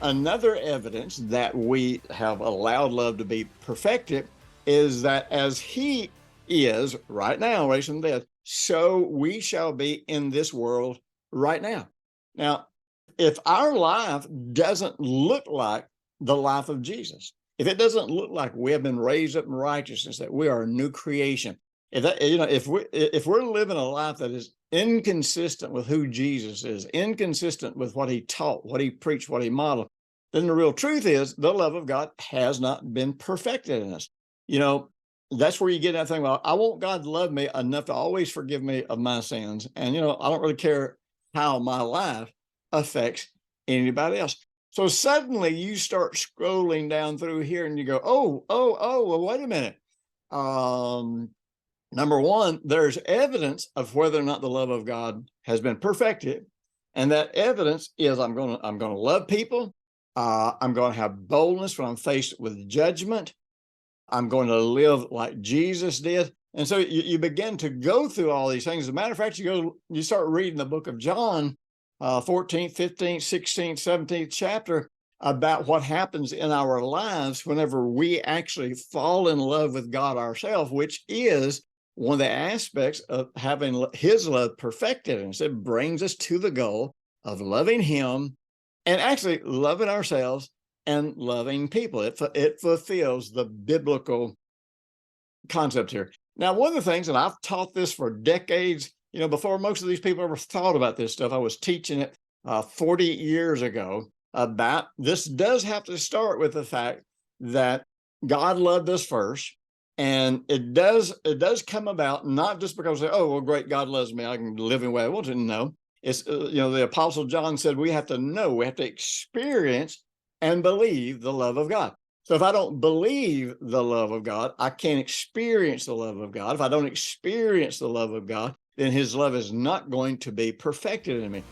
Another evidence that we have allowed love to be perfected is that as he is right now, raised from the dead, so we shall be in this world right now. Now, if our life doesn't look like the life of Jesus, if it doesn't look like we have been raised up in righteousness, that we are a new creation, if we're living a life that is inconsistent with who Jesus is, inconsistent with what he taught, what he preached, what he modeled, then the real truth is the love of God has not been perfected in us. You know, that's where you get that thing. Well, I want God to love me enough to always forgive me of my sins. And, I don't really care how my life affects anybody else. So suddenly you start scrolling down through here and you go, well, wait a minute. Number one, there's evidence of whether or not the love of God has been perfected. And that evidence is I'm going to love people. I'm going to have boldness when I'm faced with judgment. I'm going to live like Jesus did. And so you begin to go through all these things. As a matter of fact, you start reading the book of John, 14th, 15th, 16th, 17th chapter about what happens in our lives whenever we actually fall in love with God ourselves, which is one of the aspects of having his love perfected. And so it brings us to the goal of loving him and actually loving ourselves and loving people. It fulfills the biblical concept here. Now, one of the things, and I've taught this for decades, before most of these people ever thought about this stuff, I was teaching it 40 years ago about this does have to start with the fact that God loved us first. And it does come about not just because, oh, well, great, God loves me, I can live in the way I want to. No, it's, the Apostle John said we have to experience and believe the love of God. So if I don't believe the love of God, I can't experience the love of God. If I don't experience the love of God, then his love is not going to be perfected in me.